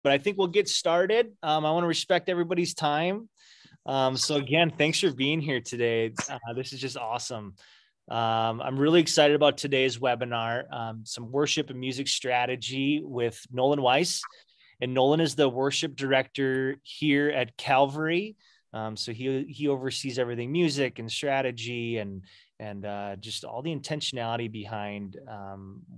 but I think we'll get started. I want to respect everybody's time. So again, thanks for being here today. This is just awesome. I'm really excited about today's webinar, some worship and music strategy with Nolan Weisz. And Nolan is the worship director here at Calvary. So he oversees everything music and strategy and just all the intentionality behind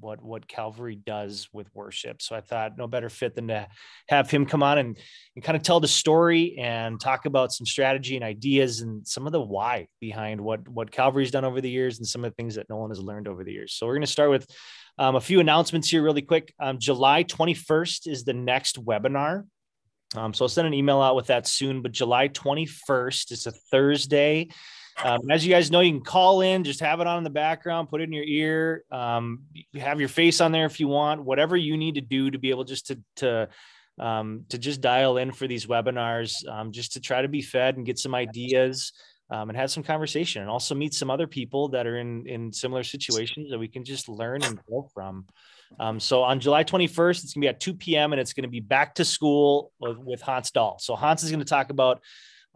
what Calvary does with worship. So I thought no better fit than to have him come on and kind of tell the story and talk about some strategy and ideas and some of the why behind what Calvary's done over the years and some of the things that Nolan has learned over the years. So we're going to start with a few announcements here really quick. July 21st is the next webinar. So I'll send an email out with that soon, but July 21st is a Thursday. As you guys know, you can call in, just have it on in the background, put it in your ear, have your face on there if you want, whatever you need to do to be able just to just dial in for these webinars, just to try to be fed and get some ideas and have some conversation, and also meet some other people that are in similar situations that we can just learn and grow from. So on July 21st, it's gonna be at 2 p.m. and it's going to be back to school with Dahl. So Hans is going to talk about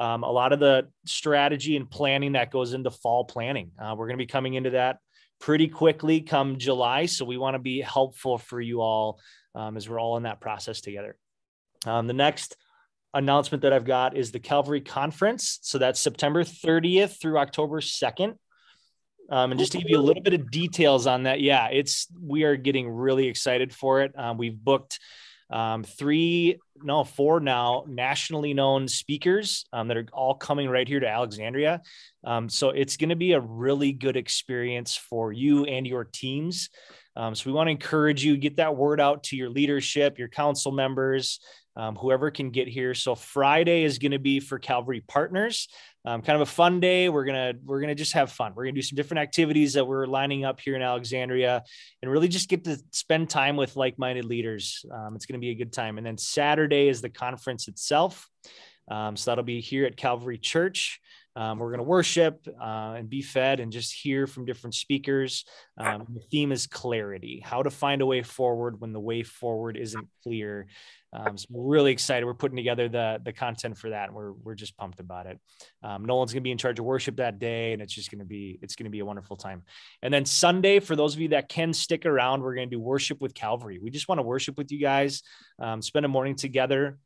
a lot of the strategy and planning that goes into fall planning. We're going to be coming into that pretty quickly come July. So we want to be helpful for you all as we're all in that process together. The next announcement that I've got is the Calvary Conference. So that's September 30th through October 2nd. And just to give you a little bit of details on that, we are getting really excited for it. We've booked 4 now nationally known speakers that are all coming right here to Alexandria. So it's going to be a really good experience for you and your teams. So we want to encourage you, get that word out to your leadership, your council members, whoever can get here. So Friday is going to be for Calvary partners. Kind of a fun day. We're gonna just have fun. We're gonna do some different activities that we're lining up here in Alexandria, and really just get to spend time with like-minded leaders. It's gonna be a good time. And then Saturday is the conference itself. So that'll be here at Calvary Church. We're going to worship and be fed and just hear from different speakers. The theme is clarity, how to find a way forward when the way forward isn't clear. So we're really excited. We're putting together the content for that. And we're just pumped about it. Nolan's going to be in charge of worship that day, and it's going to be a wonderful time. And then Sunday, for those of you that can stick around, we're going to do worship with Calvary. We just want to worship with you guys, spend a morning together.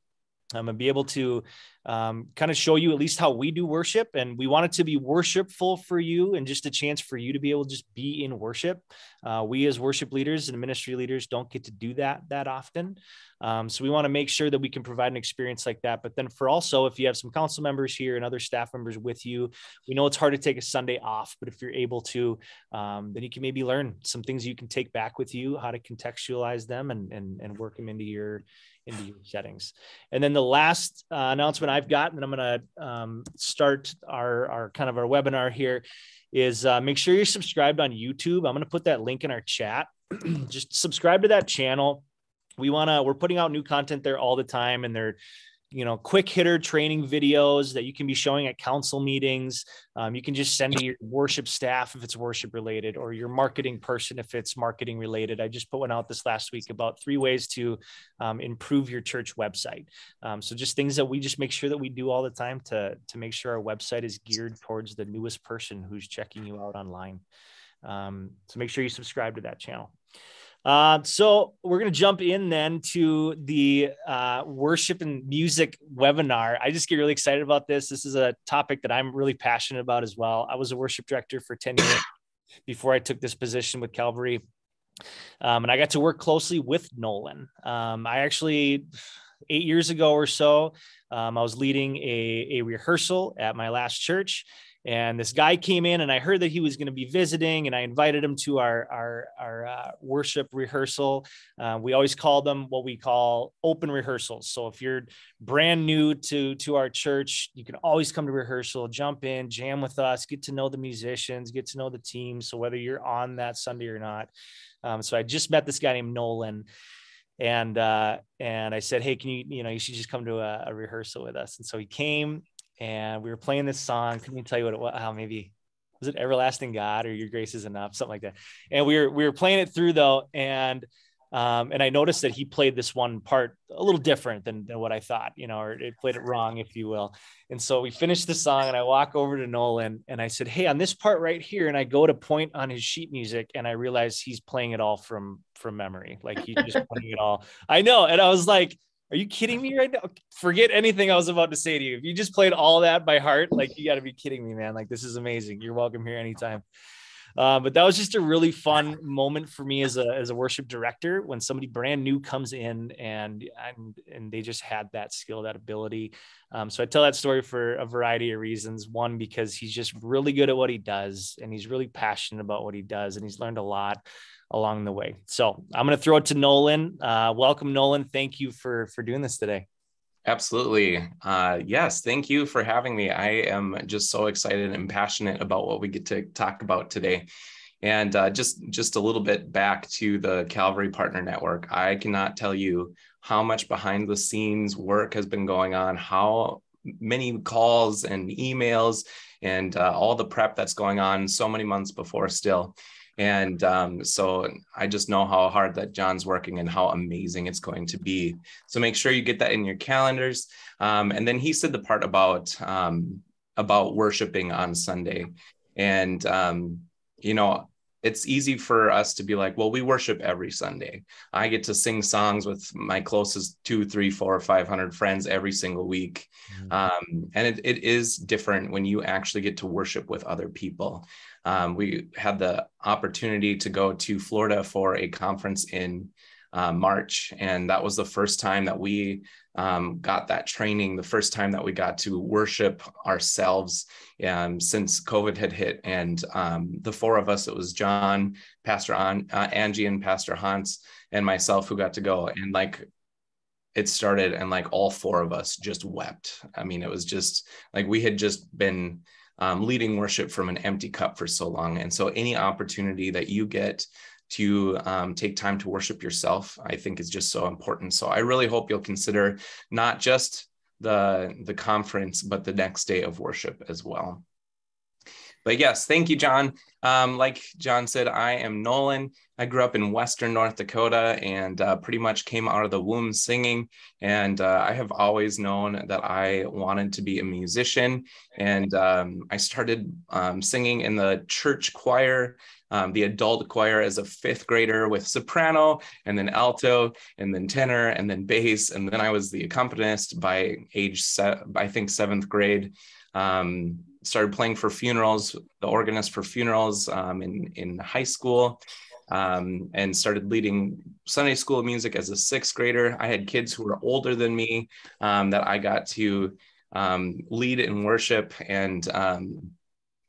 And be able to kind of show you at least how we do worship. And we want it to be worshipful for you and just a chance for you to be able to just be in worship. We as worship leaders and ministry leaders don't get to do that often. So we want to make sure that we can provide an experience like that. But then for also, if you have some council members here and other staff members with you, we know it's hard to take a Sunday off, but if you're able to, then you can maybe learn some things you can take back with you, how to contextualize them and work them into your settings. And then the last announcement I've got, and I'm going to start our kind of our webinar here, is make sure you're subscribed on YouTube. I'm going to put that link in our chat. Just subscribe to that channel. We're putting out new content there all the time, and they're quick hitter training videos that you can be showing at council meetings. You can just send to your worship staff if it's worship related, or your marketing person if it's marketing related. I just put one out this last week about 3 ways to improve your church website. So just things that we just make sure that we do all the time to make sure our website is geared towards the newest person who's checking you out online. So make sure you subscribe to that channel. So we're going to jump in then to the worship and music webinar. I just get really excited about this. This is a topic that I'm really passionate about as well. I was a worship director for 10 years before I took this position with Calvary. And I got to work closely with Nolan. I actually, 8 years ago or so, I was leading a rehearsal at my last church. And this guy came in, and I heard that he was going to be visiting, and I invited him to our worship rehearsal. We always call them what we call open rehearsals. So if you're brand new to our church, you can always come to rehearsal, jump in, jam with us, get to know the musicians, get to know the team. So whether you're on that Sunday or not. So I just met this guy named Nolan. And I said, hey, can you should just come to a rehearsal with us. And so he came, and we were playing this song. Couldn't tell you what it was. How maybe was it Everlasting God or Your Grace Is Enough, something like that. And we were playing it through though. And And I noticed that he played this one part a little different than what I thought, or it played it wrong, if you will. And so we finished the song and I walk over to Nolan and I said, "Hey, on this part right here." And I go to point on his sheet music and I realize he's playing it all from memory. Like he's just playing it all. I know. And I was like, "Are you kidding me right now? Forget anything I was about to say to you. If you just played all that by heart, like you got to be kidding me, man. Like this is amazing. You're welcome here anytime." But that was just a really fun moment for me as a worship director when somebody brand new comes in and they just had that skill, that ability. So I tell that story for a variety of reasons. One, because he's just really good at what he does and he's really passionate about what he does and he's learned a lot along the way. So I'm going to throw it to Nolan. Welcome, Nolan. Thank you for doing this today. Absolutely. Yes. Thank you for having me. I am just so excited and passionate about what we get to talk about today. And just a little bit back to the Calvary Partner Network. I cannot tell you how much behind the scenes work has been going on, how many calls and emails and all the prep that's going on so many months before still. And so I just know how hard that John's working and how amazing it's going to be. So make sure you get that in your calendars. And then he said the part about worshiping on Sunday. And, it's easy for us to be like, well, we worship every Sunday. I get to sing songs with my closest 2, 3, 4, 500 friends every single week. Mm-hmm. And it is different when you actually get to worship with other people. We had the opportunity to go to Florida for a conference in March. And that was the first time that we got that training, the first time that we got to worship ourselves since COVID had hit. And the four of us, it was John, Pastor Angie, and Pastor Hans, and myself who got to go. And it started and all four of us just wept. I mean, it was just we had just been leading worship from an empty cup for so long. And so any opportunity that you get to take time to worship yourself, I think is just so important. So I really hope you'll consider not just the conference, but the next day of worship as well. But yes, thank you, John. Like John said, I am Nolan. I grew up in Western North Dakota and pretty much came out of the womb singing. And I have always known that I wanted to be a musician. And I started singing in the church choir, the adult choir as a 5th grader with soprano and then alto and then tenor and then bass. And then I was the accompanist by age, I think 7th grade. Started playing for funerals, the organist for funerals in high school, and started leading Sunday school music as a 6th grader. I had kids who were older than me that I got to lead in worship, and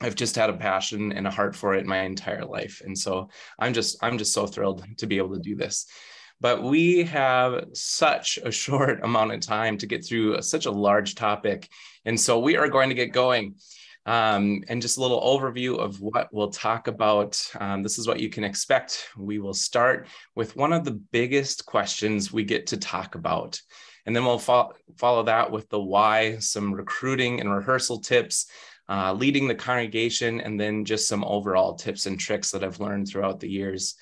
I've just had a passion and a heart for it my entire life. And so I'm just so thrilled to be able to do this. But we have such a short amount of time to get through such a large topic. And so we are going to get going. And just a little overview of what we'll talk about. This is what you can expect. We will start with one of the biggest questions we get to talk about. And then we'll follow that with the why, some recruiting and rehearsal tips, leading the congregation, and then just some overall tips and tricks that I've learned throughout the years.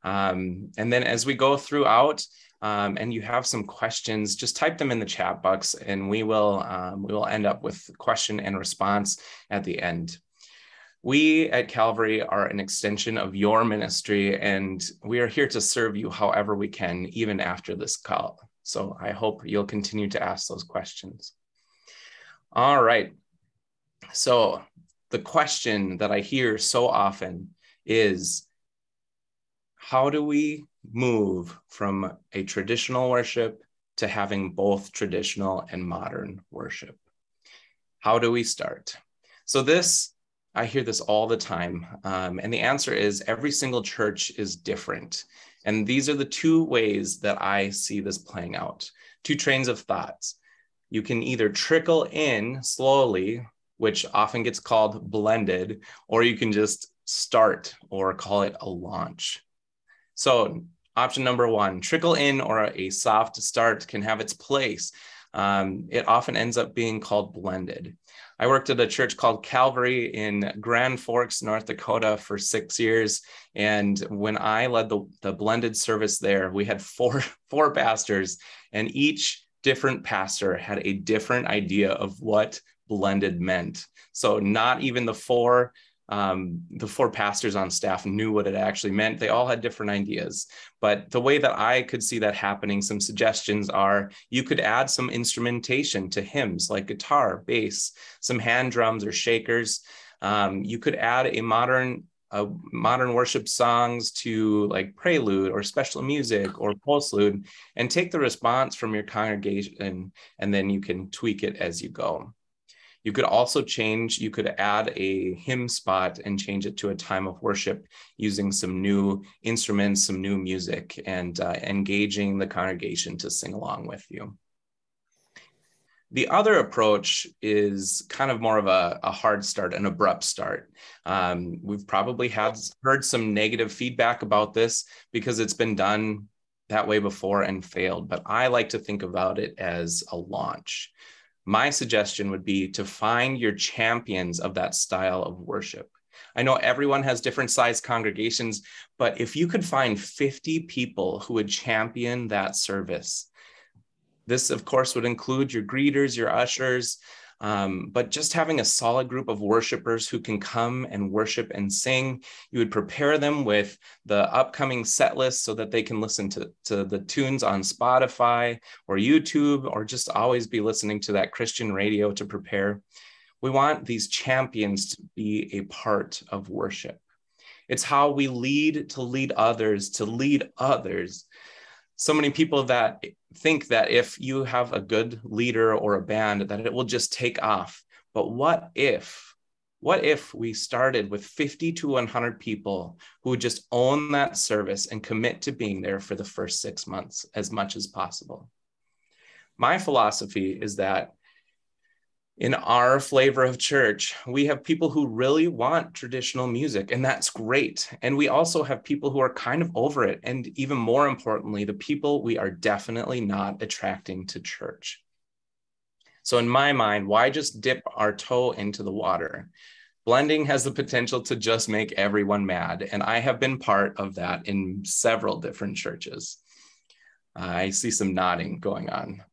And then as we go throughout, and you have some questions, just type them in the chat box, and we will end up with question and response at the end. We at Calvary are an extension of your ministry, and we are here to serve you however we can, even after this call. So I hope you'll continue to ask those questions. All right. So the question that I hear so often is, how do we move from a traditional worship to having both traditional and modern worship? How do we start? So I hear this all the time. And the answer is every single church is different. And these are the two ways that I see this playing out. Two trains of thoughts. You can either trickle in slowly, which often gets called blended, or you can just start or call it a launch. So option number one, trickle in or a soft start can have its place. it often ends up being called blended. I worked at a church called Calvary in Grand Forks, North Dakota for 6 years. And when I led the blended service there, we had four pastors, and each different pastor had a different idea of what blended meant. So not even the four pastors on staff knew what it actually meant. They all had different ideas. But the way that I could see that happening, some suggestions are you could add some instrumentation to hymns like guitar, bass, some hand drums or shakers. You could add a modern worship songs to like prelude or special music or postlude, and take the response from your congregation, and then you can tweak it as you go. You could also you could add a hymn spot and change it to a time of worship using some new instruments, some new music, and engaging the congregation to sing along with you. The other approach is kind of more of a hard start, an abrupt start. We've probably heard some negative feedback about this because it's been done that way before and failed, but I like to think about it as a launch. My suggestion would be to find your champions of that style of worship. I know everyone has different size congregations, but if you could find 50 people who would champion that service, this of course would include your greeters, your ushers, but just having a solid group of worshipers who can come and worship and sing. You would prepare them with the upcoming set list so that they can listen to the tunes on Spotify or YouTube, or just always be listening to that Christian radio to prepare. We want these champions to be a part of worship. It's how we lead to lead others, to lead others. So many people that think that if you have a good leader or a band, that it will just take off. But what if we started with 50 to 100 people who would just own that service and commit to being there for the first 6 months as much as possible? My philosophy is that in our flavor of church, we have people who really want traditional music, and that's great. And we also have people who are kind of over it. And even more importantly, the people we are definitely not attracting to church. So in my mind, why just dip our toe into the water? Blending has the potential to just make everyone mad. And I have been part of that in several different churches. I see some nodding going on.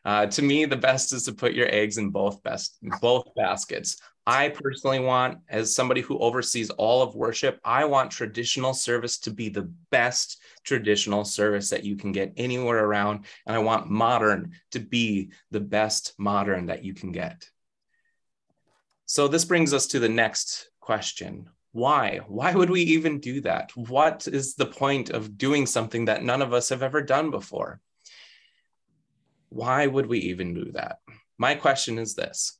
To me, the best is to put your eggs in both baskets. I personally want, as somebody who oversees all of worship, I want traditional service to be the best traditional service that you can get anywhere around. And I want modern to be the best modern that you can get. So this brings us to the next question. Why? Why would we even do that? What is the point of doing something that none of us have ever done before? Why would we even do that? My question is this,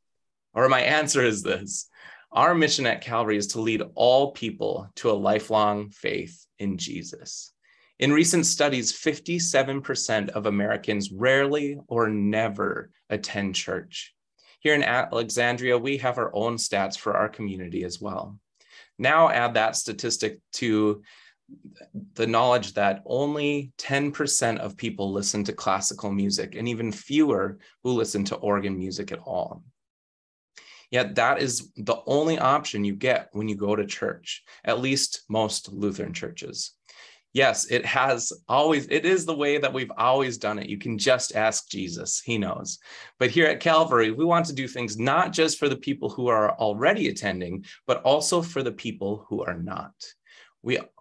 or my answer is this. Our mission at Calvary is to lead all people to a lifelong faith in Jesus. In recent studies, 57% of Americans rarely or never attend church. Here in Alexandria, we have our own stats for our community as well. Now add that statistic to the knowledge that only 10% of people listen to classical music, and even fewer who listen to organ music at all. Yet that is the only option you get when you go to church, at least most Lutheran churches. Yes, it is the way that we've always done it. You can just ask Jesus, he knows. But here at Calvary, we want to do things not just for the people who are already attending, but also for the people who are not.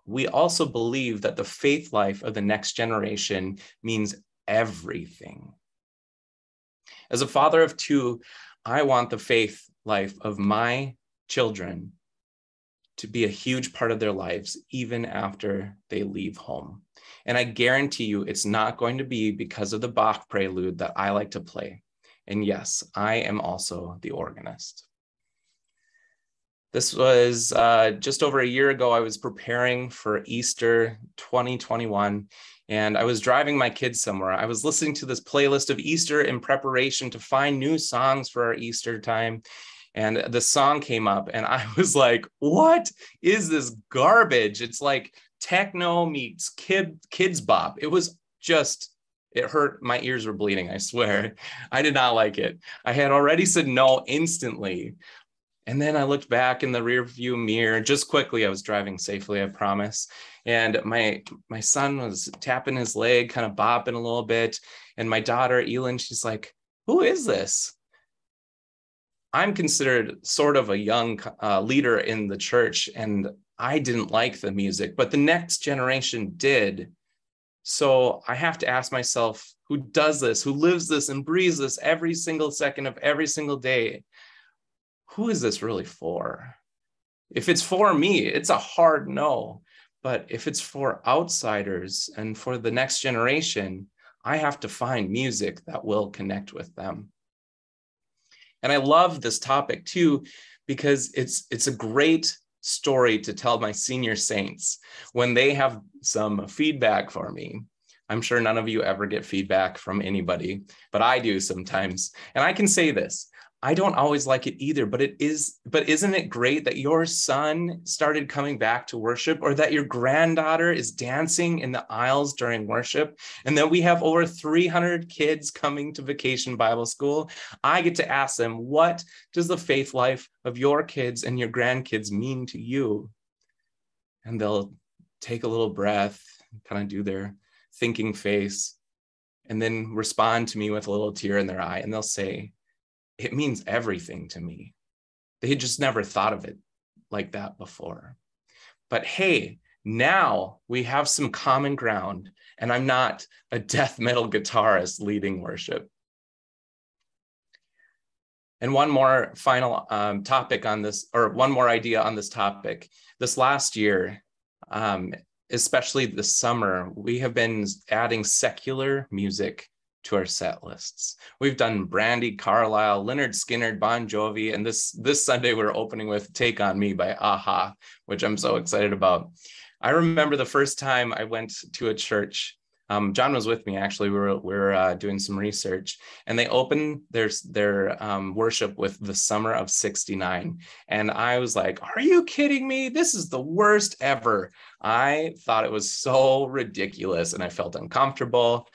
We also believe that the faith life of the next generation means everything. As a father of two, I want the faith life of my children to be a huge part of their lives, even after they leave home. And I guarantee you, it's not going to be because of the Bach prelude that I like to play. And yes, I am also the organist. This was just over a year ago. I was preparing for Easter 2021, and I was driving my kids somewhere. I was listening to this playlist of Easter in preparation to find new songs for our Easter time. And the song came up, and I was like, what is this garbage? It's like techno meets kids bop. It was just It hurt. My ears were bleeding, I swear. I did not like it. I had already said no instantly. And then I looked back in the rear view mirror just quickly. I was driving safely, I promise. And my son was tapping his leg, kind of bopping a little bit. And my daughter, Elin, she's like, who is this? I'm considered sort of a young leader in the church, and I didn't like the music, but the next generation did. So I have to ask myself, who does this, who lives this and breathes this every single second of every single day? Who is this really for? If it's for me, it's a hard no. But if it's for outsiders and for the next generation, I have to find music that will connect with them. And I love this topic too, because it's a great story to tell my senior saints when they have some feedback for me. I'm sure none of you ever get feedback from anybody, but I do sometimes. And I can say this, I don't always like it either, but isn't it great that your son started coming back to worship, or that your granddaughter is dancing in the aisles during worship, and that we have over 300 kids coming to Vacation Bible School? I get to ask them, what does the faith life of your kids and your grandkids mean to you? And they'll take a little breath, kind of do their thinking face, and then respond to me with a little tear in their eye, and they'll say, it means everything to me. They had just never thought of it like that before. But hey, now we have some common ground, and I'm not a death metal guitarist leading worship. And one more final topic on this, or one more idea on this topic. This last year, especially this summer, we have been adding secular music to our set lists. We've done Brandy Carlisle, Leonard Skinner, Bon Jovi, and this Sunday we're opening with Take On Me by Aha, which I'm so excited about. I remember the first time I went to a church. John was with me, actually. We were doing some research, and they opened their worship with The Summer of '69. And I was like, are you kidding me? This is the worst ever. I thought it was so ridiculous, and I felt uncomfortable.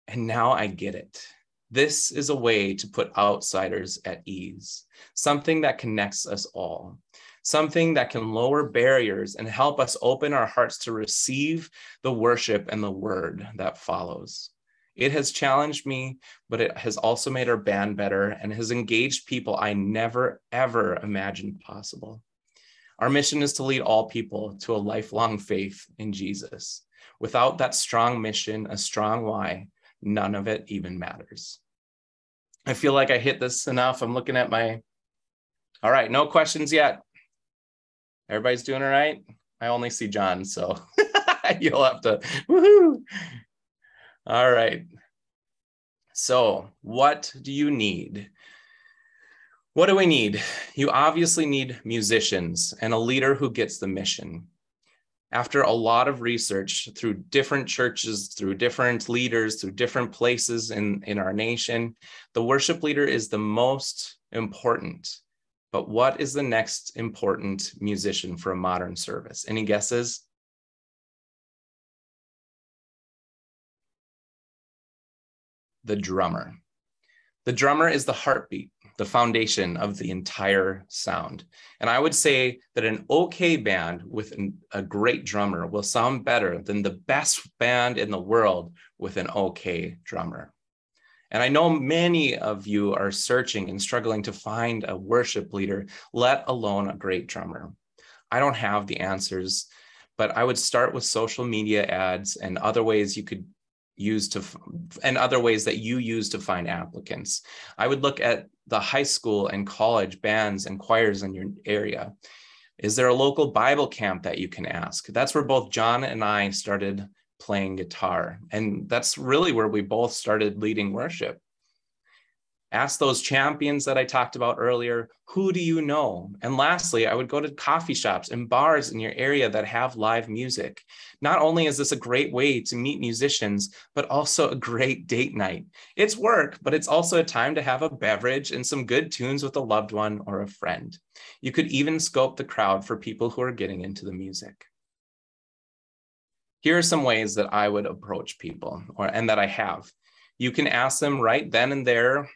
And now I get it. This is a way to put outsiders at ease, something that connects us all, something that can lower barriers and help us open our hearts to receive the worship and the word that follows. It has challenged me, but it has also made our band better and has engaged people I never, ever imagined possible. Our mission is to lead all people to a lifelong faith in Jesus. Without that strong mission, a strong why, none of it even matters. I feel like I hit this enough. I'm looking at all right, no questions yet. Everybody's doing all right? I only see John, so you'll have to, woohoo. All right. So what do you need? What do we need? You obviously need musicians and a leader who gets the mission. After a lot of research through different churches, through different leaders, through different places in our nation, the worship leader is the most important. But what is the next important musician for a modern service? Any guesses? The drummer. The drummer is the heartbeat, the foundation of the entire sound. And I would say that an okay band with a great drummer will sound better than the best band in the world with an okay drummer. And I know many of you are searching and struggling to find a worship leader, let alone a great drummer. I don't have the answers, but I would start with social media ads and other ways you could other ways that you use to find applicants. I would look at the high school and college bands and choirs in your area. Is there a local Bible camp that you can ask? That's where both John and I started playing guitar. And that's really where we both started leading worship. Ask those champions that I talked about earlier, who do you know? And lastly, I would go to coffee shops and bars in your area that have live music. Not only is this a great way to meet musicians, but also a great date night. It's work, but it's also a time to have a beverage and some good tunes with a loved one or a friend. You could even scope the crowd for people who are getting into the music. Here are some ways that I would approach people, and that I have. You can ask them right then and there,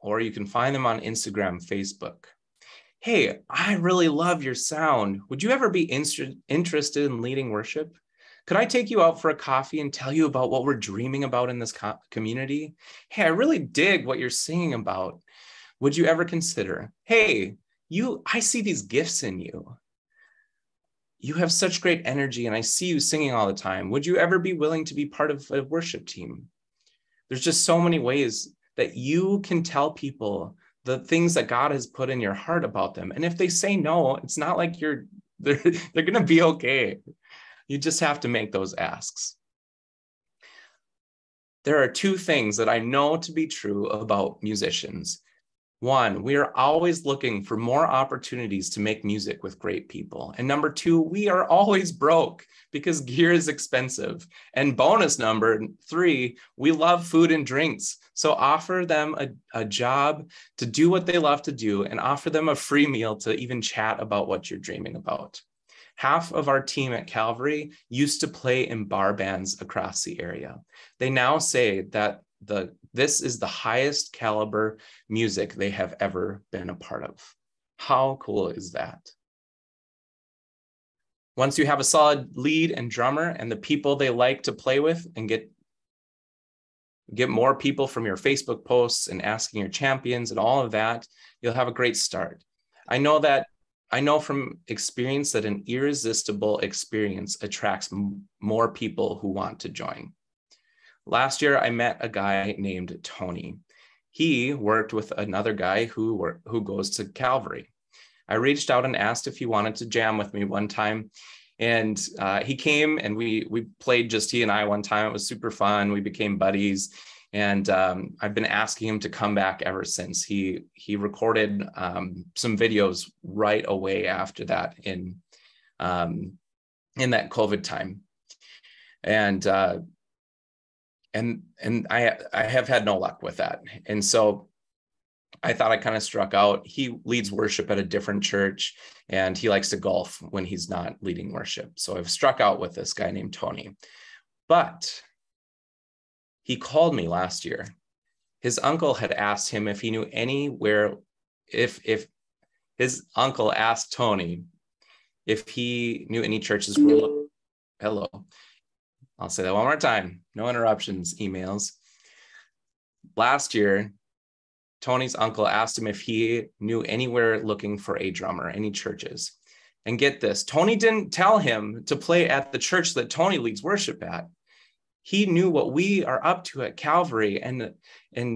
or you can find them on Instagram, Facebook. Hey, I really love your sound. Would you ever be interested in leading worship? Could I take you out for a coffee and tell you about what we're dreaming about in this community? Hey, I really dig what you're singing about. Would you ever consider, hey, I see these gifts in you. You have such great energy and I see you singing all the time. Would you ever be willing to be part of a worship team? There's just so many ways that you can tell people the things that God has put in your heart about them. And if they say no, it's not like they're going to be okay. You just have to make those asks. There are two things that I know to be true about musicians. One, we are always looking for more opportunities to make music with great people. And number two, we are always broke because gear is expensive. And bonus number three, we love food and drinks. So offer them a job to do what they love to do and offer them a free meal to even chat about what you're dreaming about. Half of our team at Calvary used to play in bar bands across the area. They now say that this is the highest caliber music they have ever been a part of. How cool is that? Once you have a solid lead and drummer and the people they like to play with, and get more people from your Facebook posts and asking your champions and all of that, you'll have a great start. I know from experience that an irresistible experience attracts more people who want to join. Last year, I met a guy named Tony. He worked with another guy who goes to Calvary. I reached out and asked if he wanted to jam with me one time. And he came and we played just he and I one time. It was super fun. We became buddies. And I've been asking him to come back ever since. He recorded some videos right away after that in that COVID time. And I have had no luck with that. And so I thought I kind of struck out. He leads worship at a different church and he likes to golf when he's not leading worship. So I've struck out with this guy named Tony. But he called me last year. His uncle had asked him if he knew anywhere, if his uncle asked Tony if he knew any churches were, hello. I'll say that one more time. No interruptions, emails. Last year, Tony's uncle asked him if he knew anywhere looking for a drummer, any churches. And get this, Tony didn't tell him to play at the church that Tony leads worship at. He knew what we are up to at Calvary. And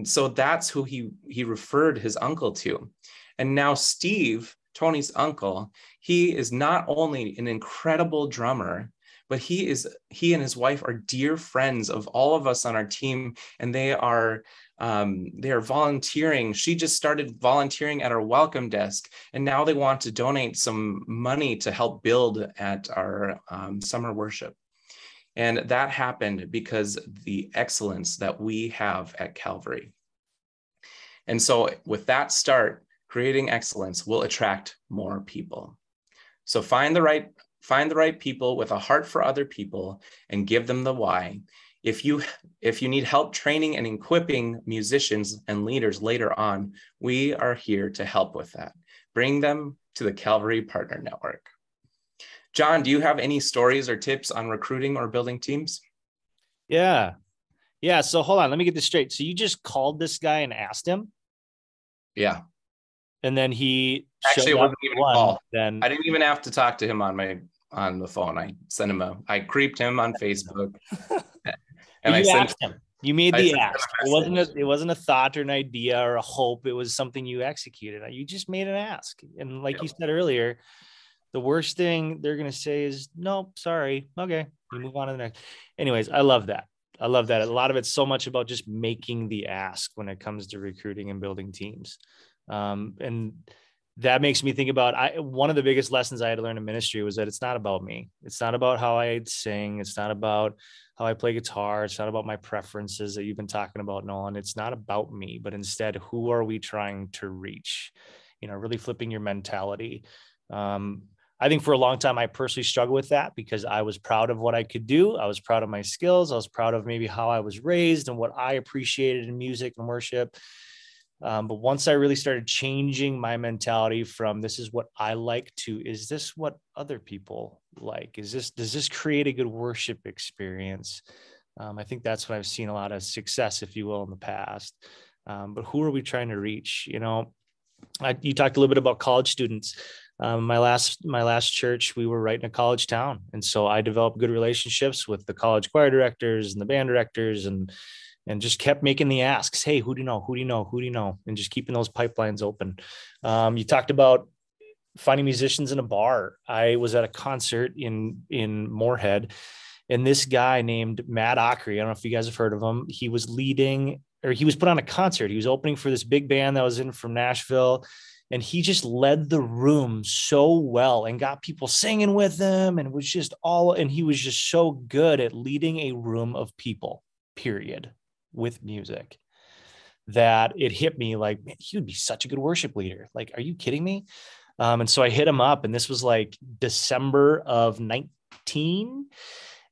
so that's who he referred his uncle to. And now Steve, Tony's uncle, he is not only an incredible drummer, but he and his wife are dear friends of all of us on our team, and they are volunteering. She just started volunteering at our welcome desk, and now they want to donate some money to help build at our summer worship. And that happened because the excellence that we have at Calvary. And so with that start, creating excellence will attract more people. So find the right people with a heart for other people and give them the why. If you need help training and equipping musicians and leaders later on, we are here to help with that. Bring them to the Calvary Partner Network. John, do you have any stories or tips on recruiting or building teams? Yeah. So hold on, let me get this straight. So you just called this guy and asked him? Yeah. And then he actually, it wasn't even a call. Then I didn't even have to talk to him on the phone. I creeped him on Facebook. And you asked him. You made the ask. It wasn't a thought or an idea or a hope. It was something you executed. You just made an ask. And like you said earlier, the worst thing they're going to say is, nope, sorry. Okay. You move on to the next. Anyways, I love that. A lot of it's so much about just making the ask when it comes to recruiting and building teams. And that makes me think about, one of the biggest lessons I had to learn in ministry was that it's not about me. It's not about how I sing. It's not about how I play guitar. It's not about my preferences that you've been talking about, Nolan. It's not about me, but instead, who are we trying to reach? Really flipping your mentality. I think for a long time, I personally struggled with that because I was proud of what I could do. I was proud of my skills. I was proud of maybe how I was raised and what I appreciated in music and worship. But once I really started changing my mentality from this is what I like to, is this what other people like? Does this create a good worship experience? I think that's when I've seen a lot of success, if you will, in the past. But who are we trying to reach? You talked a little bit about college students. My last church, we were right in a college town. And so I developed good relationships with the college choir directors and the band directors and just kept making the asks. Hey, who do you know? Who do you know? Who do you know? And just keeping those pipelines open. You talked about finding musicians in a bar. I was at a concert in Moorhead, and this guy named Matt Ockery, I don't know if you guys have heard of him. He was put on a concert. He was opening for this big band that was in from Nashville. And he just led the room so well and got people singing with him. And he was just so good at leading a room of people, period, with music, that it hit me like, man, he would be such a good worship leader. Like, are you kidding me? And so I hit him up, and this was like December of 19.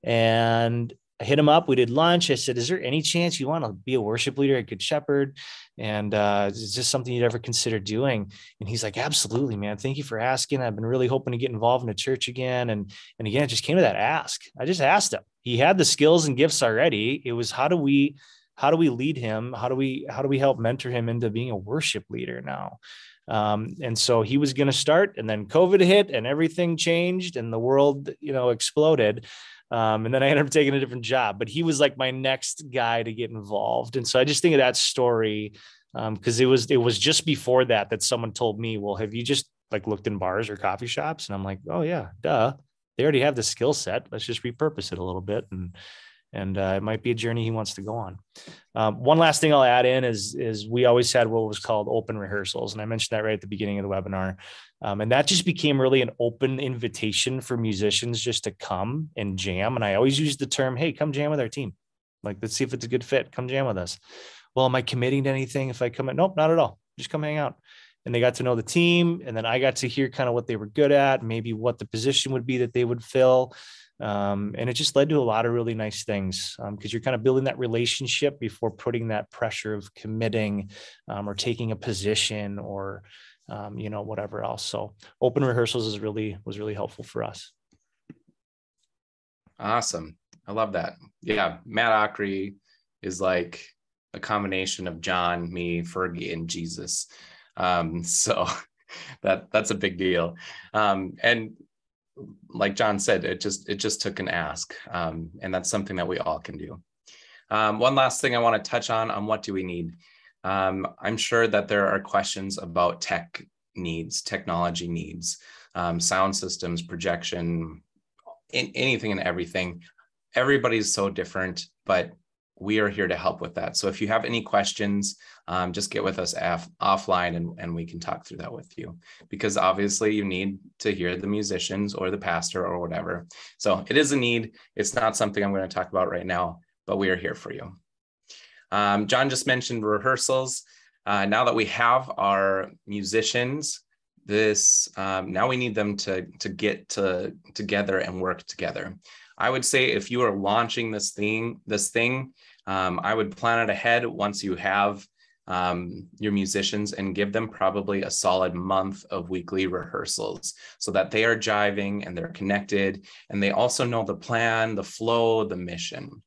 And I hit him up. We did lunch. I said, is there any chance you want to be a worship leader at Good Shepherd? And is this something you'd ever consider doing? And he's like, absolutely, man. Thank you for asking. I've been really hoping to get involved in a church again. And again, it just came to that ask. I just asked him. He had the skills and gifts already. It was, how do we lead him? How do we help mentor him into being a worship leader now? And so he was going to start, and then COVID hit and everything changed and the world, exploded. And then I ended up taking a different job, but he was like my next guy to get involved. And so I just think of that story because it was just before that someone told me, well, have you just like looked in bars or coffee shops? And I'm like, oh yeah, duh. They already have the skill set. Let's just repurpose it a little bit. And it might be a journey he wants to go on. One last thing I'll add in is we always had what was called open rehearsals. And I mentioned that right at the beginning of the webinar. And that just became really an open invitation for musicians just to come and jam. And I always use the term, hey, come jam with our team. Like, let's see if it's a good fit. Come jam with us. Well, am I committing to anything if I come in? Nope, not at all. Just come hang out. And they got to know the team. And then I got to hear kind of what they were good at, maybe what the position would be that they would fill. And it just led to a lot of really nice things because you're kind of building that relationship before putting that pressure of committing or taking a position or, whatever else. So open rehearsals was really helpful for us. Awesome. I love that. Yeah. Matt Ockery is like a combination of John, me, Fergie, and Jesus. So that's a big deal. And like John said, it just took an ask. And that's something that we all can do. One last thing I want to touch on what do we need? I'm sure that there are questions about technology needs, sound systems, projection, anything and everything. Everybody's so different, but we are here to help with that. So if you have any questions, just get with us offline and we can talk through that with you, because obviously you need to hear the musicians or the pastor or whatever. So it is a need. It's not something I'm going to talk about right now, but we are here for you. John just mentioned rehearsals. Now that we have our musicians, now we need them to get together and work together. I would say if you are launching this thing, I would plan it ahead once you have your musicians and give them probably a solid month of weekly rehearsals so that they are jiving and they're connected and they also know the plan, the flow, the mission.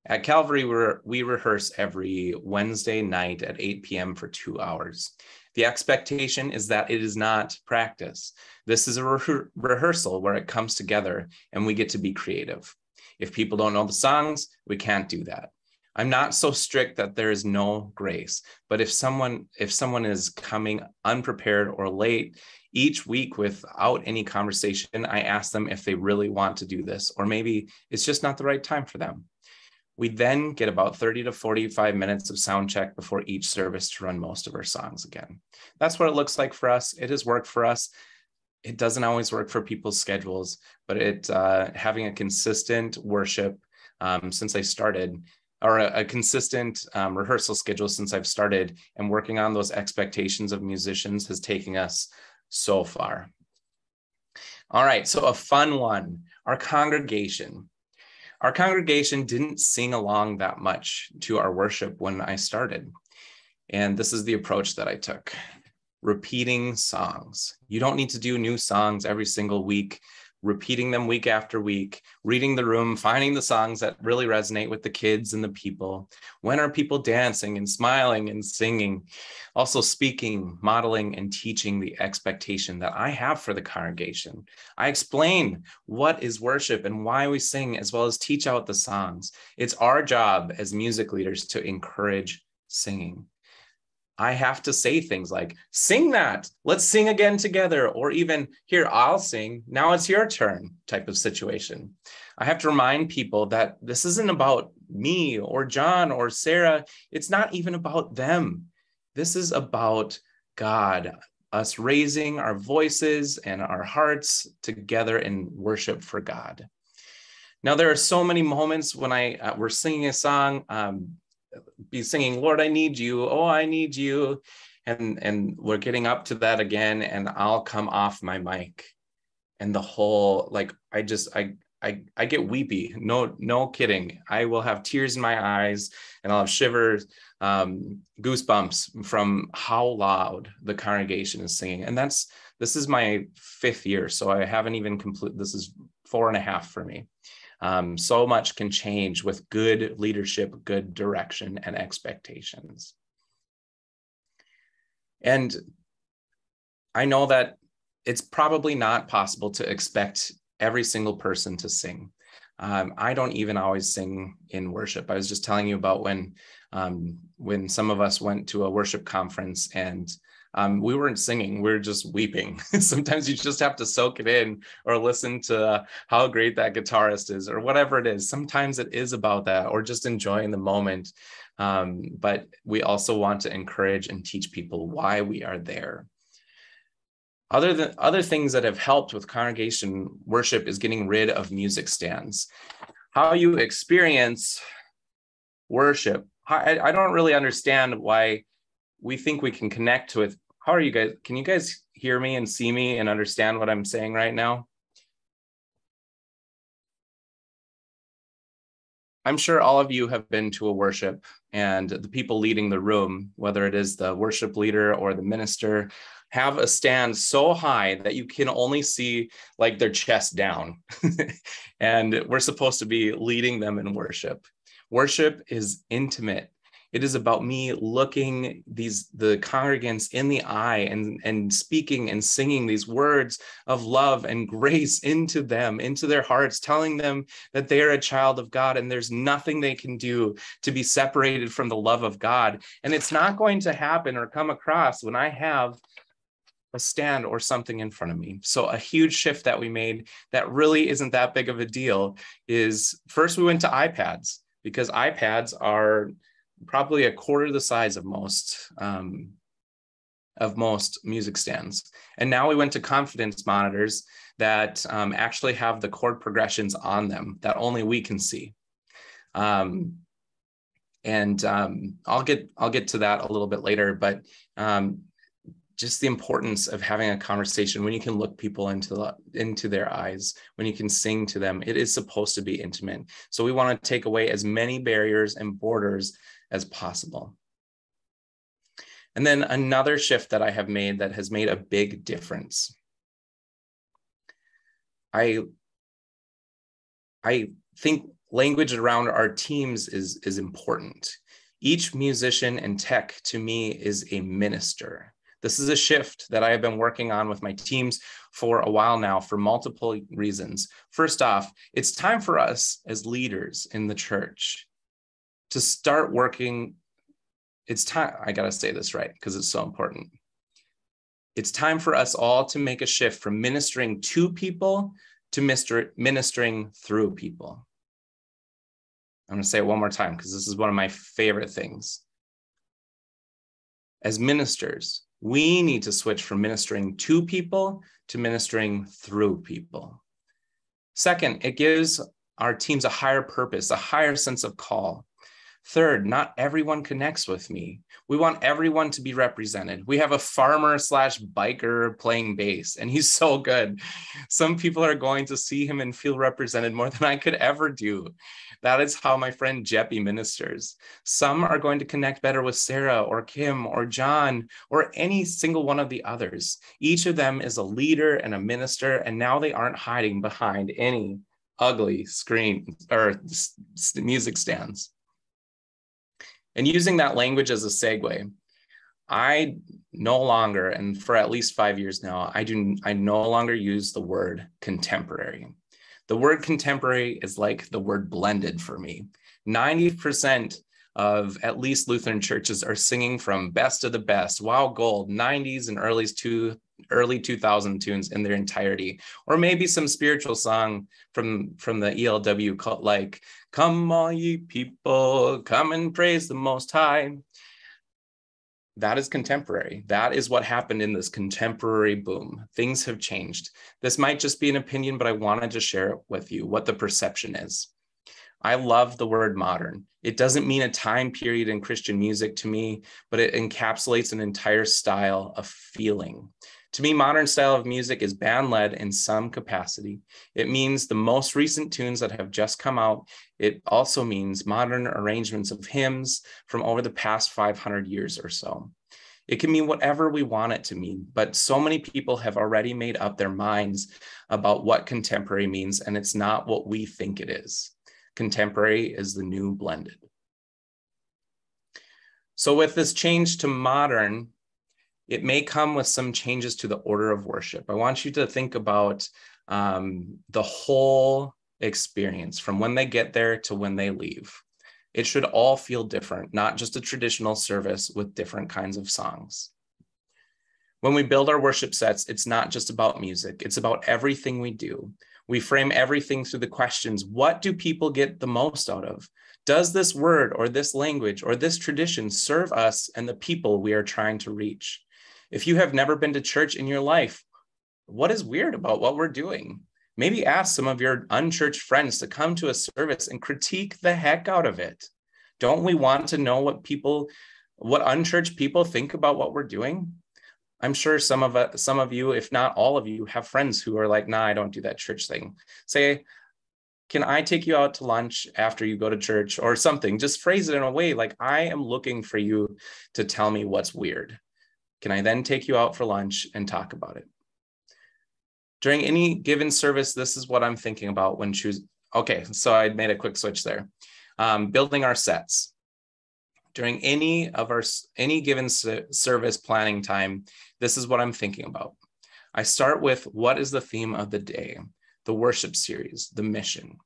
At Calvary, we rehearse every Wednesday night at 8 p.m. for 2 hours. The expectation is that it is not practice. This is a rehearsal where it comes together and we get to be creative. If people don't know the songs, we can't do that. I'm not so strict that there is no grace, but if someone is coming unprepared or late each week without any conversation, I ask them if they really want to do this, or maybe it's just not the right time for them. We then get about 30 to 45 minutes of sound check before each service to run most of our songs again. That's what it looks like for us. It has worked for us. It doesn't always work for people's schedules, but having a consistent worship since I started, or a consistent rehearsal schedule since I've started, and working on those expectations of musicians has taken us so far. All right, so a fun one, our congregation. Our congregation didn't sing along that much to our worship when I started. And this is the approach that I took. Repeating songs. You don't need to do new songs every single week, repeating them week after week, reading the room, finding the songs that really resonate with the kids and the people. When are people dancing and smiling and singing? Also speaking, modeling, and teaching the expectation that I have for the congregation. I explain what is worship and why we sing, as well as teach out the songs. It's our job as music leaders to encourage singing. I have to say things like, sing that, let's sing again together, or even, here, I'll sing, now it's your turn type of situation. I have to remind people that this isn't about me or John or Sarah. It's not even about them. This is about God, us raising our voices and our hearts together in worship for God. Now, there are so many moments when we're singing a song, be singing, Lord, I need you. Oh, I need you. And we're getting up to that again, and I'll come off my mic. And the whole, like, I get weepy. No kidding. I will have tears in my eyes, and I'll have shivers, goosebumps from how loud the congregation is singing. And this is my 5th year. So I haven't even this is 4.5 for me. So much can change with good leadership, good direction, and expectations. And I know that it's probably not possible to expect every single person to sing. I don't even always sing in worship. I was just telling you about when some of us went to a worship conference and we weren't singing, we were just weeping. Sometimes you just have to soak it in or listen to how great that guitarist is or whatever it is. Sometimes it is about that or just enjoying the moment. But we also want to encourage and teach people why we are there. Other things that have helped with congregation worship is getting rid of music stands. How you experience worship. I don't really understand why we think we can connect with. How are you guys? Can you guys hear me and see me and understand what I'm saying right now? I'm sure all of you have been to a worship, and the people leading the room, whether it is the worship leader or the minister, have a stand so high that you can only see like their chest down. And we're supposed to be leading them in worship. Worship is intimate. It is about me looking the congregants in the eye and speaking and singing these words of love and grace into them, into their hearts, telling them that they are a child of God and there's nothing they can do to be separated from the love of God. And it's not going to happen or come across when I have a stand or something in front of me. So a huge shift that we made that really isn't that big of a deal is first we went to iPads, because iPads are probably a quarter the size of most music stands. And now we went to confidence monitors that actually have the chord progressions on them that only we can see. I'll get to that a little bit later, but just the importance of having a conversation when you can look people into their eyes, when you can sing to them. It is supposed to be intimate. So we want to take away as many barriers and borders as possible. And then another shift that I have made that has made a big difference. I think language around our teams is important. Each musician and tech to me is a minister. This is a shift that I have been working on with my teams for a while now for multiple reasons. First off, it's time for us as leaders in the church to start working. It's time, I gotta say this right because it's so important. It's time for us all to make a shift from ministering to people to ministering through people. I'm gonna say it one more time because this is one of my favorite things. As ministers, we need to switch from ministering to people to ministering through people. Second, it gives our teams a higher purpose, a higher sense of call. Third, not everyone connects with me. We want everyone to be represented. We have a farmer slash biker playing bass, and he's so good. Some people are going to see him and feel represented more than I could ever do. That is how my friend Jeppy ministers. Some are going to connect better with Sarah or Kim or John or any single one of the others. Each of them is a leader and a minister, and now they aren't hiding behind any ugly screen or music stands. And using that language as a segue, I no longer, and for at least 5 years now, I no longer use the word contemporary. The word contemporary is like the word blended for me. 90% of at least Lutheran churches are singing from best of the best, wow, gold, 90s and early 2000 tunes in their entirety, or maybe some spiritual song from the ELW called like, come all ye people, come and praise the Most High. That is contemporary. That is what happened in this contemporary boom. Things have changed. This might just be an opinion, but I wanted to share it with you, what the perception is. I love the word modern. It doesn't mean a time period in Christian music to me, but it encapsulates an entire style of feeling. To me, modern style of music is band-led in some capacity. It means the most recent tunes that have just come out. It also means modern arrangements of hymns from over the past 500 years or so. It can mean whatever we want it to mean, but so many people have already made up their minds about what contemporary means, and it's not what we think it is. Contemporary is the new blended. So with this change to modern, it may come with some changes to the order of worship. I want you to think about the whole experience from when they get there to when they leave. It should all feel different, not just a traditional service with different kinds of songs. When we build our worship sets, it's not just about music. It's about everything we do. We frame everything through the questions, what do people get the most out of? Does this word or this language or this tradition serve us and the people we are trying to reach? If you have never been to church in your life, what is weird about what we're doing? Maybe ask some of your unchurched friends to come to a service and critique the heck out of it. Don't we want to know what unchurched people think about what we're doing? I'm sure some of you, if not all of you, have friends who are like, nah, I don't do that church thing. Say, can I take you out to lunch after you go to church or something? Just phrase it in a way like, I am looking for you to tell me what's weird. Can I then take you out for lunch and talk about it? During any given service, this is what I'm thinking about when choosing. Okay, so I made a quick switch there. Building our sets. During any given service planning time, this is what I'm thinking about. I start with what is the theme of the day, the worship series, the mission.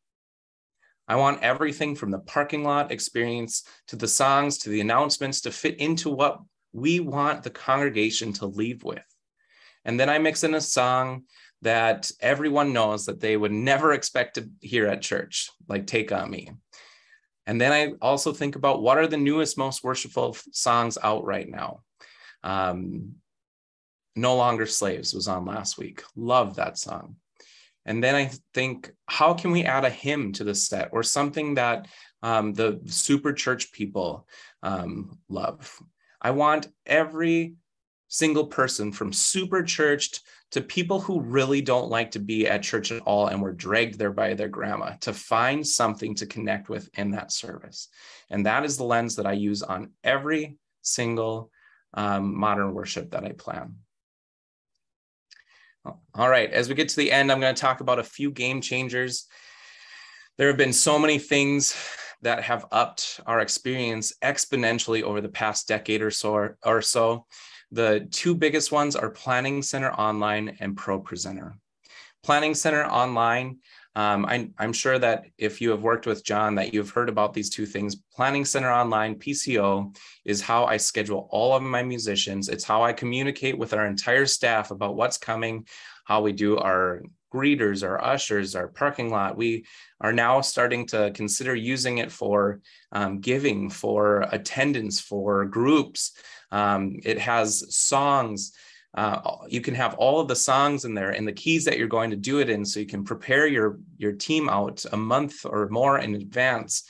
I want everything from the parking lot experience to the songs to the announcements to fit into what we want the congregation to leave with. And then I mix in a song that everyone knows that they would never expect to hear at church, like Take On Me. And then I also think about what are the newest, most worshipful songs out right now. No Longer Slaves was on last week. Love that song. And then I think, how can we add a hymn to the set or something that the super church people love? I want every single person from super churched to people who really don't like to be at church at all and were dragged there by their grandma to find something to connect with in that service. And that is the lens that I use on every single modern worship that I plan. All right, as we get to the end, I'm going to talk about a few game changers. There have been so many things that have upped our experience exponentially over the past decade or so. The two biggest ones are Planning Center Online and ProPresenter. Planning Center Online, I'm sure that if you have worked with John, that you've heard about these two things. Planning Center Online, PCO, is how I schedule all of my musicians. It's how I communicate with our entire staff about what's coming, how we do our greeters, our ushers, our parking lot. We are now starting to consider using it for giving, for attendance, for groups. It has songs. You can have all of the songs in there and the keys that you're going to do it in, so you can prepare your team out a month or more in advance.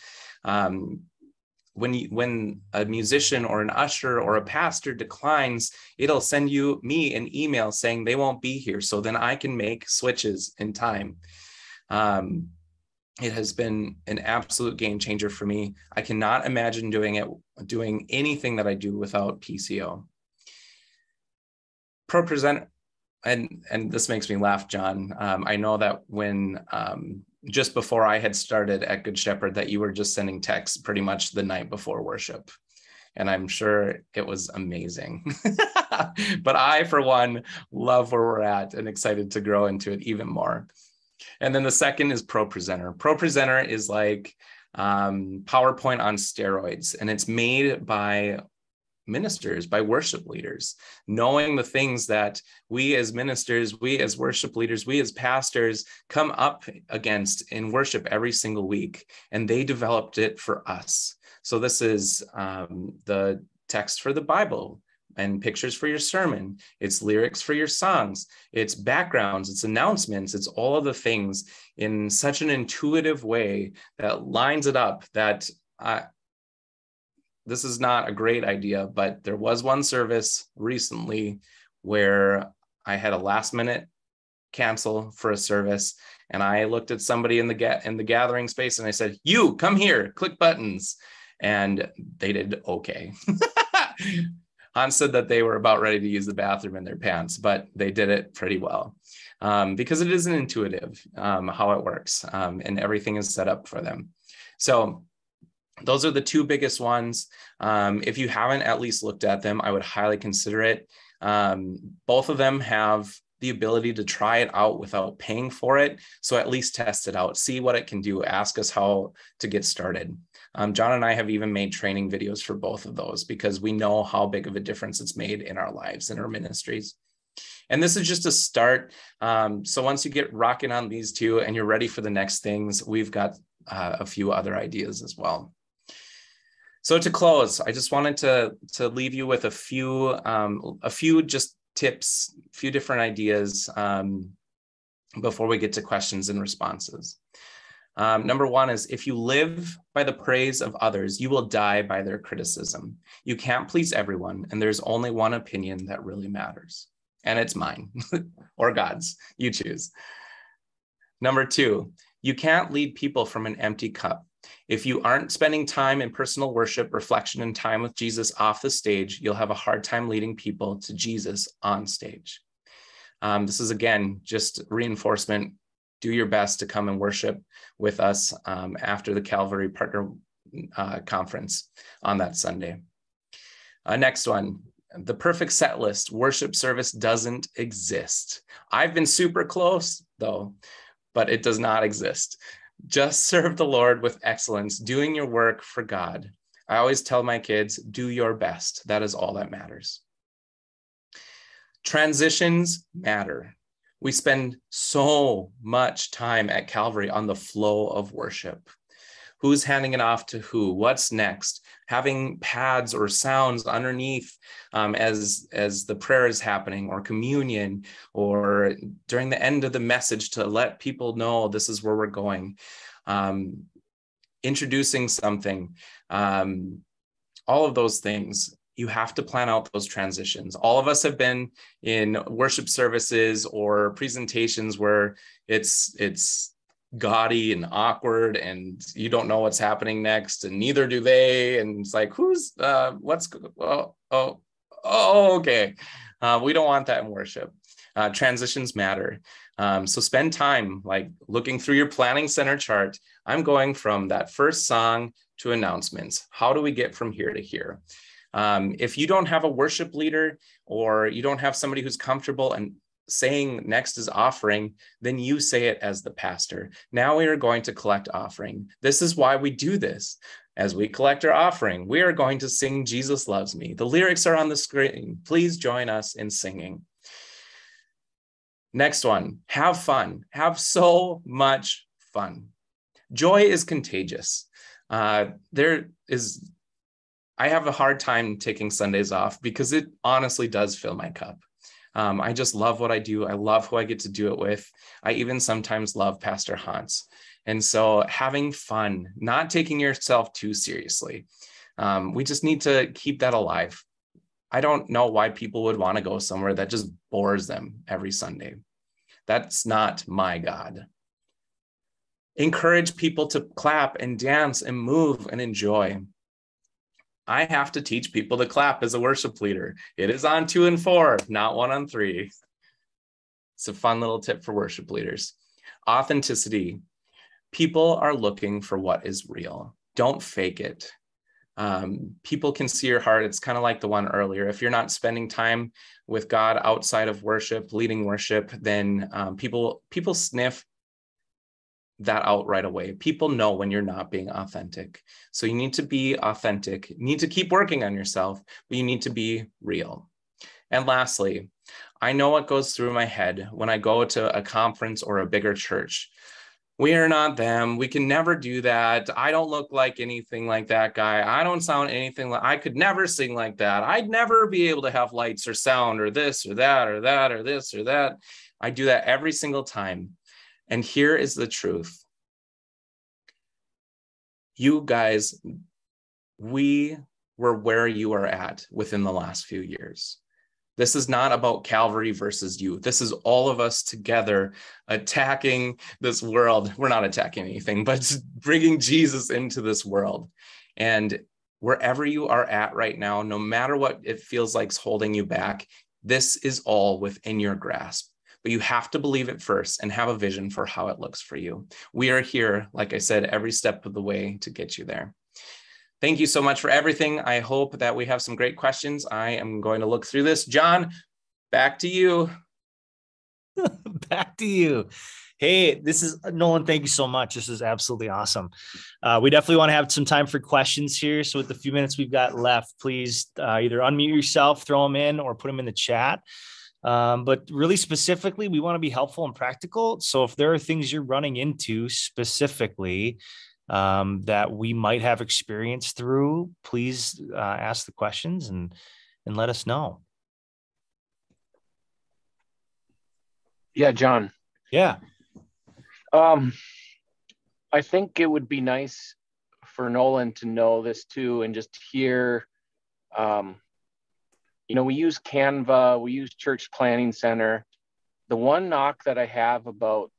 when a musician or an usher or a pastor declines, it'll send me an email saying they won't be here. So then I can make switches in time. It has been an absolute game changer for me. I cannot imagine doing anything that I do without PCO. ProPresenter, and this makes me laugh, John. I know that when just before I had started at Good Shepherd, that you were just sending texts pretty much the night before worship. And I'm sure it was amazing. But I, for one, love where we're at and excited to grow into it even more. And then the second is ProPresenter. ProPresenter is like PowerPoint on steroids, and it's made by ministers, by worship leaders, knowing the things that we as ministers, we as worship leaders, we as pastors come up against in worship every single week. And they developed it for us. So this is the text for the Bible and pictures for your sermon. It's lyrics for your songs. It's backgrounds, it's announcements, it's all of the things in such an intuitive way that lines it up that this is not a great idea, but there was one service recently where I had a last minute cancel for a service. And I looked at somebody in the gathering space and I said, "You come here, click buttons." And they did okay. Hans said that they were about ready to use the bathroom in their pants, but they did it pretty well because it isn't intuitive how it works, and everything is set up for them. So those are the two biggest ones. If you haven't at least looked at them, I would highly consider it. Both of them have the ability to try it out without paying for it. So at least test it out, see what it can do, ask us how to get started. John and I have even made training videos for both of those because we know how big of a difference it's made in our lives, in our ministries. And this is just a start. So once you get rocking on these two and you're ready for the next things, we've got a few other ideas as well. So to close, I just wanted to leave you with a few just tips, a few different ideas before we get to questions and responses. Number one is, if you live by the praise of others, you will die by their criticism. You can't please everyone, and there's only one opinion that really matters, and it's mine or God's. You choose. Number two, you can't lead people from an empty cup. If you aren't spending time in personal worship, reflection, and time with Jesus off the stage, you'll have a hard time leading people to Jesus on stage. This is, again, just reinforcement. Do your best to come and worship with us after the Calvary Partner Conference on that Sunday. Next one, the perfect set list. Worship service doesn't exist. I've been super close, though, but it does not exist. Just serve the Lord with excellence, doing your work for God. I always tell my kids, do your best. That is all that matters. Transitions matter. We spend so much time at Calvary on the flow of worship. Who's handing it off to who? What's next? Having pads or sounds underneath as the prayer is happening, or communion, or during the end of the message to let people know this is where we're going. Introducing something, all of those things. You have to plan out those transitions. All of us have been in worship services or presentations where it's gaudy and awkward and you don't know what's happening next, and neither do they. And it's like, okay. We don't want that in worship. Transitions matter. So spend time like looking through your planning center chart. I'm going from that first song to announcements. How do we get from here to here? If you don't have a worship leader, or you don't have somebody who's comfortable and saying next is offering, then you say it as the pastor. Now we are going to collect offering. This is why we do this. As we collect our offering, we are going to sing Jesus Loves Me. The lyrics are on the screen. Please join us in singing. Next one, have fun. Have so much fun. Joy is contagious. I have a hard time taking Sundays off because it honestly does fill my cup. I just love what I do. I love who I get to do it with. I even sometimes love Pastor Hans. And so having fun, not taking yourself too seriously. We just need to keep that alive. I don't know why people would want to go somewhere that just bores them every Sunday. That's not my God. Encourage people to clap and dance and move and enjoy. I have to teach people to clap as a worship leader. It is on 2 and 4, not 1 on 3. It's a fun little tip for worship leaders. Authenticity. People are looking for what is real. Don't fake it. People can see your heart. It's kind of like the one earlier. If you're not spending time with God outside of worship, leading worship, then people sniff that out right away. People know when you're not being authentic. So you need to be authentic. You need to keep working on yourself, but you need to be real. And lastly, I know what goes through my head when I go to a conference or a bigger church. We are not them. We can never do that. I don't look like anything like that guy. I don't sound anything like, I could never sing like that. I'd never be able to have lights or sound or this or that or that or this or that. I do that every single time. And here is the truth. You guys, we were where you are at within the last few years. This is not about Calvary versus you. This is all of us together attacking this world. We're not attacking anything, but bringing Jesus into this world. And wherever you are at right now, no matter what it feels like is holding you back, this is all within your grasp. But you have to believe it first and have a vision for how it looks for you. We are here, like I said, every step of the way to get you there. Thank you so much for everything. I hope that we have some great questions. I am going to look through this. John, back to you. Back to you. Hey, this is Nolan. Thank you so much. This is absolutely awesome. We definitely want to have some time for questions here. So with the few minutes we've got left, please either unmute yourself, throw them in, or put them in the chat. But really specifically, we want to be helpful and practical. So if there are things you're running into specifically that we might have experienced through, please ask the questions and let us know. Yeah, John. Yeah. I think it would be nice for Nolan to know this too, and just hear, we use Canva, we use Church Planning Center. The one knock that I have about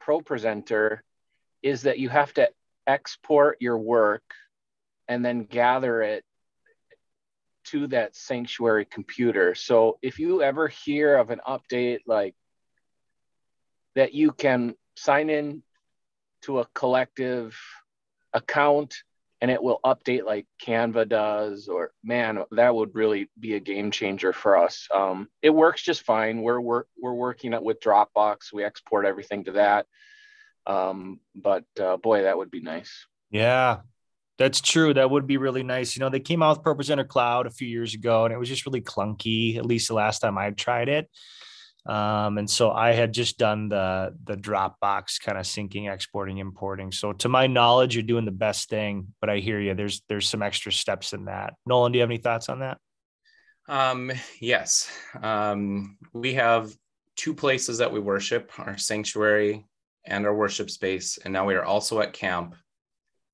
ProPresenter is that you have to export your work and then gather it to that sanctuary computer. So if you ever hear of an update like that, you can sign in to a collective account and it will update like Canva does, or man, that would really be a game changer for us. It works just fine. We're working with Dropbox. We export everything to that. But boy, that would be nice. Yeah, that's true. That would be really nice. They came out with ProPresenter Cloud a few years ago, and it was just really clunky, at least the last time I tried it. And so I had just done the Dropbox kind of syncing, exporting, importing. So to my knowledge, you're doing the best thing, but I hear you. There's some extra steps in that. Nolan, do you have any thoughts on that? Yes. We have 2 places that we worship, our sanctuary and our worship space. And now we are also at camp.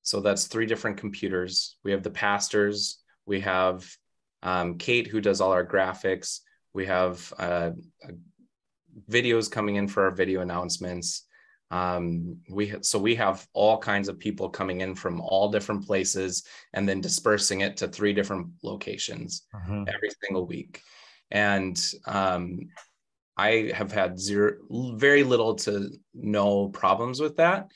So that's 3 different computers. We have the pastors. We have Kate, who does all our graphics. We have videos coming in for our video announcements. We have all kinds of people coming in from all different places and then dispersing it to 3 different locations every single week. And I have had very little to no problems with that.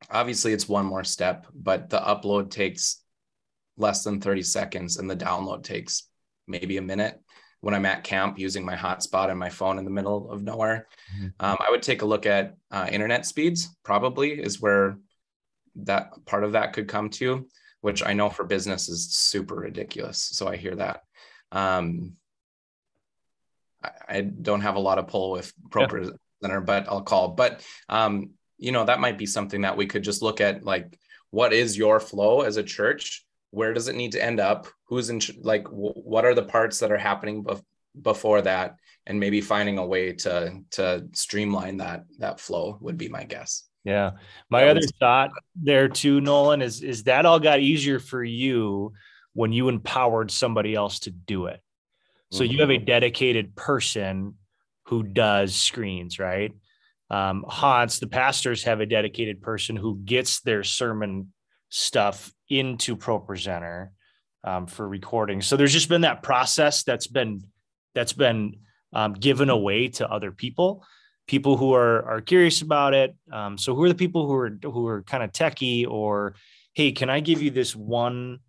Obviously it's one more step, but the upload takes less than 30 seconds and the download takes maybe a minute when I'm at camp using my hotspot and my phone in the middle of nowhere. I would take a look at internet speeds, probably is where that part of that could come to, which I know for business is super ridiculous. So I hear that. I don't have a lot of pull with ProPresenter, but I'll call. But, that might be something that we could just look at, like, what is your flow as a church? Where does it need to end up? Who's in, what are the parts that are happening before that? And maybe finding a way to streamline that flow would be my guess. Yeah. My other thought there too, Nolan, is that all got easier for you when you empowered somebody else to do it. So you have a dedicated person who does screens, right? Hans, the pastors have a dedicated person who gets their sermon stuff into ProPresenter for recording. So there's just been that process that's been given away to other people who are curious about it. So who are the people who are kind of techie, or, hey, can I give you this one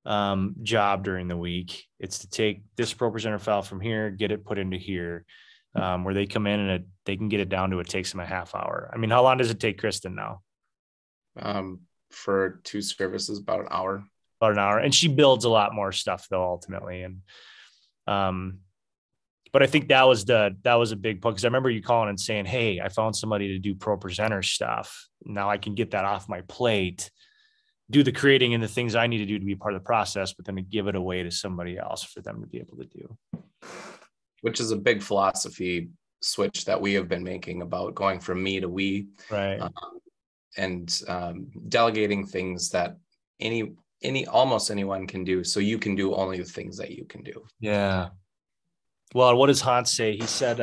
job during the week? It's to take this ProPresenter file from here, get it put into here, where they come in and they can get it down to, it takes them a half hour. I mean, how long does it take Kristen now? For 2 services, about an hour. About an hour. And she builds a lot more stuff though, ultimately. And, but I think that was a big point, because I remember you calling and saying, hey, I found somebody to do ProPresenter stuff. Now I can get that off my plate, do the creating and the things I need to do to be part of the process, but then to give it away to somebody else for them to be able to do. Which is a big philosophy switch that we have been making about going from me to we, right? And delegating things that almost anyone can do, so you can do only the things that you can do. Yeah. Well, what does Hans say? He said,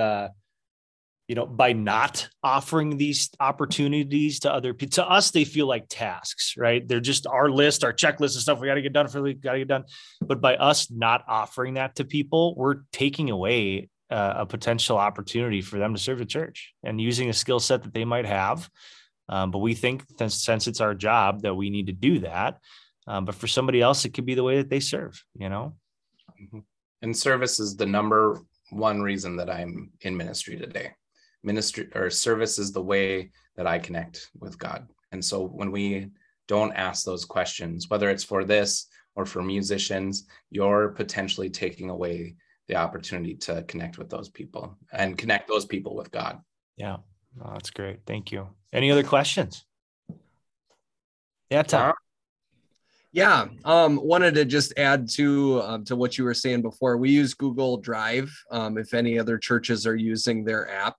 by not offering these opportunities to other people, to us, they feel like tasks, right? They're just our list, our checklist of stuff we got to get done got to get done. But by us not offering that to people, we're taking away a potential opportunity for them to serve the church and using a skill set that they might have. But we think since it's our job that we need to do that. But for somebody else, it could be the way that they serve, And service is the number one reason that I'm in ministry today. Ministry or service is the way that I connect with God. And so when we don't ask those questions, whether it's for this or for musicians, you're potentially taking away the opportunity to connect with those people and connect those people with God. Yeah, that's great. Thank you. Any other questions? Yeah, Tom. Yeah, wanted to just add to what you were saying before. We use Google Drive. If any other churches are using their app,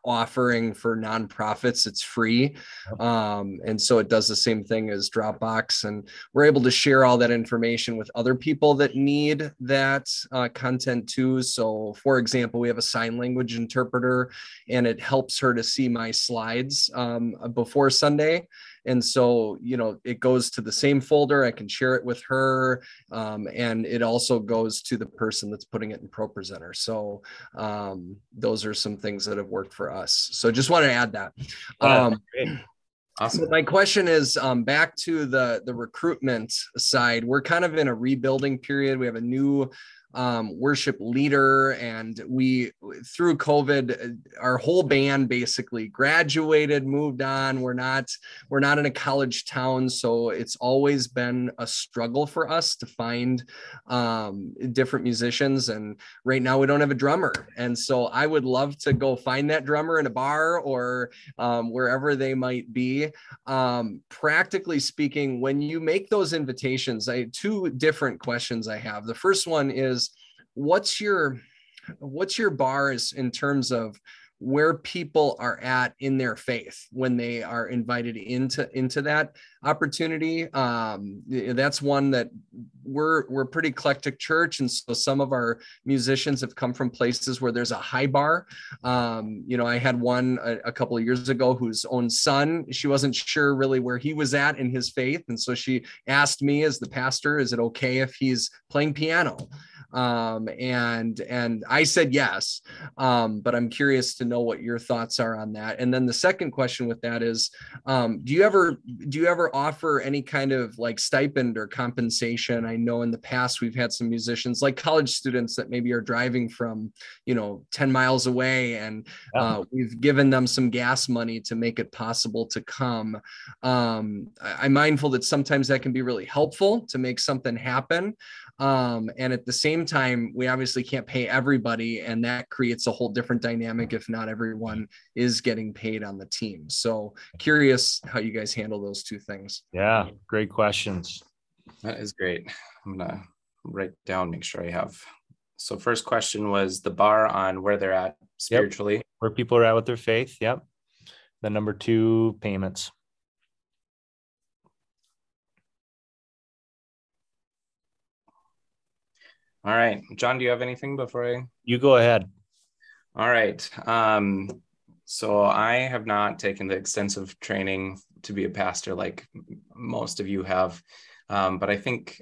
offering for nonprofits, it's free. And so it does the same thing as Dropbox, and we're able to share all that information with other people that need that content too. So for example, we have a sign language interpreter, and it helps her to see my slides before Sunday. And so, it goes to the same folder. I can share it with her. And it also goes to the person that's putting it in ProPresenter. So those are some things that have worked for us. So just want to add that. Awesome. So my question is back to the recruitment side. We're kind of in a rebuilding period. We have a new worship leader, and we, through COVID, our whole band basically graduated, moved on. We're not in a college town, so it's always been a struggle for us to find different musicians. And right now we don't have a drummer, and so I would love to go find that drummer in a bar or wherever they might be. Practically speaking, when you make those invitations, two different questions I have. The first one is, what's your bar is in terms of where people are at in their faith when they are invited into that opportunity? That's one that we're pretty eclectic church, and so some of our musicians have come from places where there's a high bar. I had one a couple of years ago whose own son, she wasn't sure really where he was at in his faith, and so she asked me as the pastor, is it okay if he's playing piano? And I said yes, but I'm curious to know what your thoughts are on that. And then the second question with that is, do you ever offer any kind of like stipend or compensation? I know in the past we've had some musicians, like college students, that maybe are driving from 10 miles away, and we've given them some gas money to make it possible to come. I'm mindful that sometimes that can be really helpful to make something happen. And at the same time, we obviously can't pay everybody, and that creates a whole different dynamic if not everyone is getting paid on the team. So curious how you guys handle those two things. Yeah, great questions. That is great. I'm gonna write down, make sure I have. So first question was the bar on where they're at spiritually. Yep. Where people are at with their faith. Yep. Then number 2, payments. All right, John, do you have anything before You go ahead. All right. So I have not taken the extensive training to be a pastor like most of you have. But I think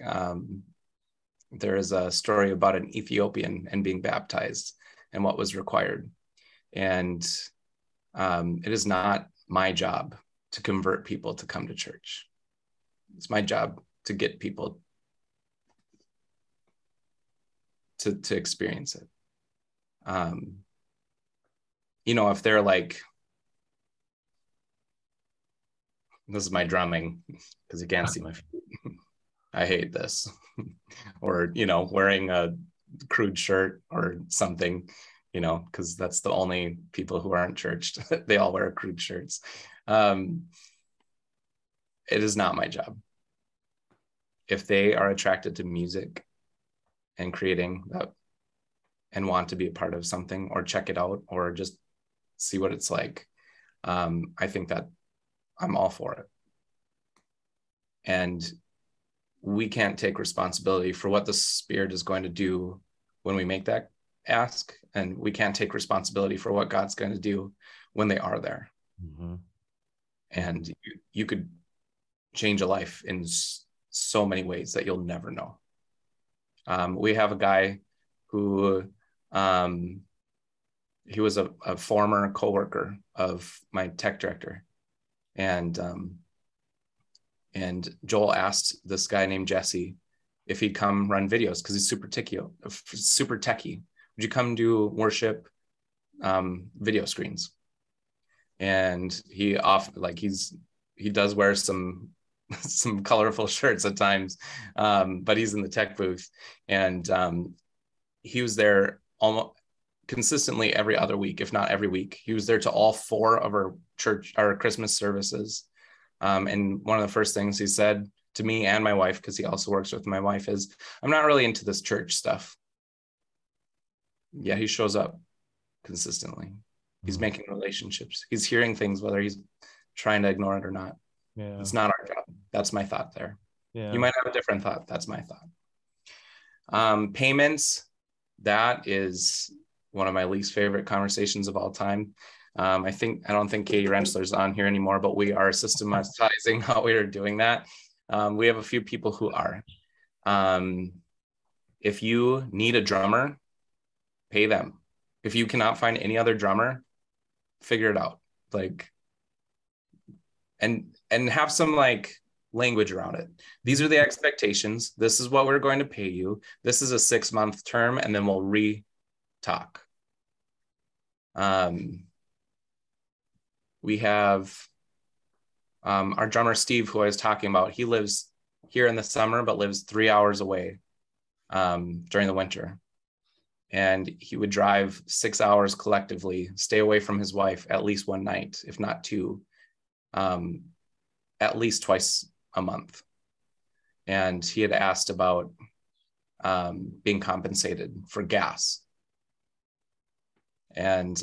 there is a story about an Ethiopian and being baptized and what was required. And it is not my job to convert people to come to church. It's my job to get people to experience it. If they're like, this is my drumming because you can't see my feet. I hate this. Or, wearing a crude shirt or something, because that's the only people who aren't churched. They all wear crude shirts. It is not my job. If they are attracted to music and creating that and want to be a part of something or check it out or just see what it's like, I think that I'm all for it. And we can't take responsibility for what the Spirit is going to do when we make that ask. And we can't take responsibility for what God's going to do when they are there. Mm-hmm. And you could change a life in so many ways that you'll never know. We have a guy who, he was a former coworker of my tech director. And Joel asked this guy named Jesse if he'd come run videos because he's super techie. Would you come do worship video screens? And he does wear some colorful shirts at times, but he's in the tech booth. And he was there almost consistently every other week, if not every week. He was there to all 4 of our Christmas services. And one of the first things he said to me and my wife, because he also works with my wife, is, I'm not really into this church stuff. Yeah, he shows up consistently. He's making relationships. He's hearing things, whether he's trying to ignore it or not. Yeah. It's not our job. That's my thought there. Yeah. You might have a different thought. That's my thought. Payments, that is one of my least favorite conversations of all time. I don't think Katie Rentschler's on here anymore, but we are systematizing how we are doing that. We have a few people who are. If you need a drummer, pay them. If you cannot find any other drummer, figure it out. And have some language around it. These are the expectations. This is what we're going to pay you. This is a 6-month term, and then we'll re-talk. We have our drummer, Steve, who I was talking about. He lives here in the summer, but lives 3 hours away during the winter. And he would drive 6 hours collectively, stay away from his wife at least one night, if not 2, at least twice a month. And he had asked about being compensated for gas. And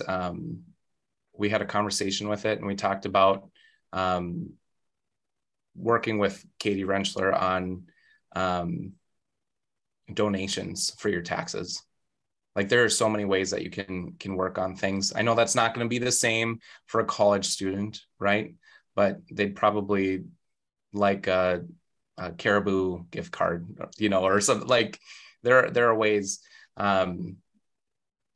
we had a conversation with it, and we talked about working with Katie Rentschler on donations for your taxes. There are so many ways that you can work on things. I know that's not going to be the same for a college student, right? But they'd probably like a Caribou gift card, or something. There are ways. I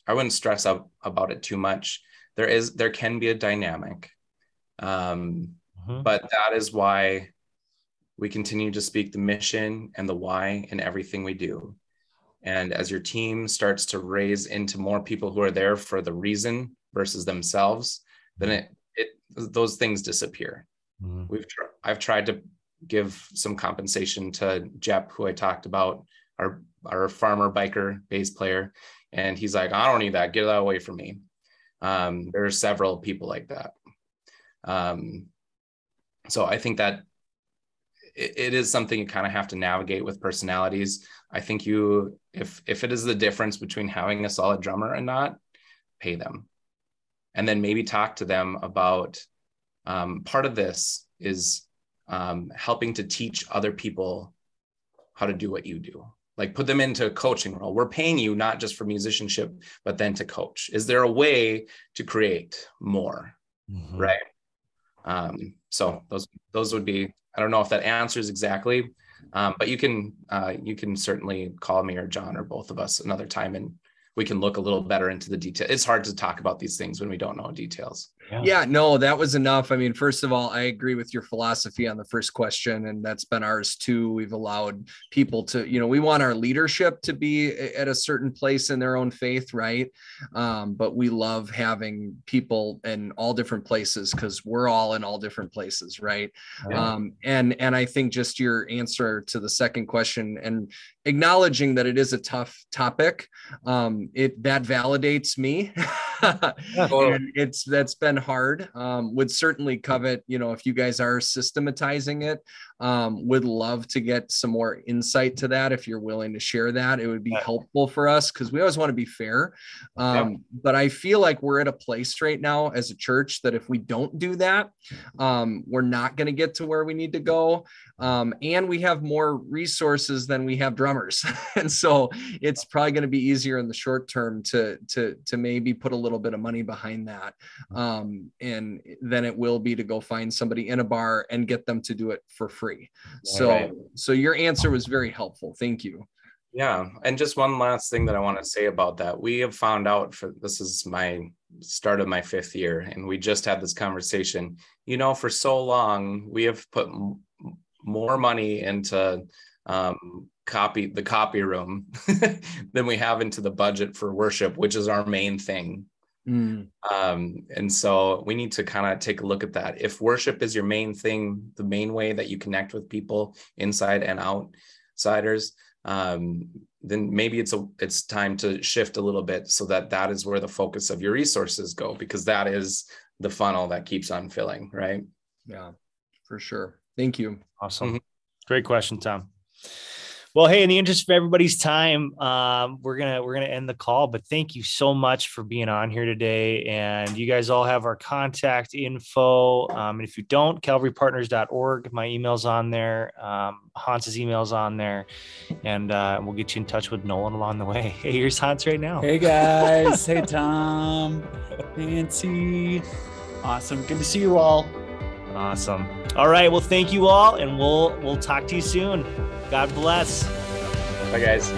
wouldn't stress out about it too much. There can be a dynamic, but that is why we continue to speak the mission and the why in everything we do. And as your team starts to raise into more people who are there for the reason versus themselves, then those things disappear. Mm-hmm. I've tried to give some compensation to Jep, who I talked about, our farmer biker bass player, and he's like, I don't need that. Get that away from me. There are several people like that. So I think that it is something you kind of have to navigate with personalities. I think if it is the difference between having a solid drummer and not, pay them. And then maybe talk to them about part of this is helping to teach other people how to do what you do. Like put them into a coaching role. We're paying you not just for musicianship, but then to coach. Is there a way to create more? Mm-hmm. Right. So those would be, I don't know if that answers exactly, but you can certainly call me or John or both of us another time, and we can look a little better into the detail. It's hard to talk about these things when we don't know details. Yeah, no, that was enough. I mean, first of all, I agree with your philosophy on the first question, and that's been ours too. We've allowed people to, we want our leadership to be at a certain place in their own faith, right? But we love having people in all different places because we're all in all different places, right? Yeah. And I think just your answer to the second question and acknowledging that it is a tough topic, that validates me. And that's been hard. Would certainly covet, if you guys are systematizing it, would love to get some more insight to that. If you're willing to share that, it would be helpful for us because we always want to be fair. But I feel like we're at a place right now as a church that if we don't do that, we're not going to get to where we need to go. And we have more resources than we have drummers. And so it's probably going to be easier in the short term to maybe put a little bit of money behind that. And then it will be to go find somebody in a bar and get them to do it for free. So your answer was very helpful. Thank you. Yeah. And just one last thing that I want to say about that. We have found out this is my start of my 5th year, and we just had this conversation, for so long, we have put more money into the copy room than we have into the budget for worship, which is our main thing. And so we need to kind of take a look at that. If worship is your main thing, the main way that you connect with people inside and outsiders, then maybe it's time to shift a little bit so that is where the focus of your resources go, because that is the funnel that keeps on filling, right? Yeah, for sure. Thank you. Awesome. Mm-hmm. Great question, Tom. Well, hey, in the interest of everybody's time, we're gonna end the call. But thank you so much for being on here today. And you guys all have our contact info. And if you don't, calvarypartners.org. My email's on there. Hans's email's on there, and we'll get you in touch with Nolan along the way. Hey, here's Hans right now. Hey guys. Hey Tom, Nancy. Awesome. Good to see you all. Awesome. All right. Well, thank you all, and we'll talk to you soon. God bless. Bye, guys.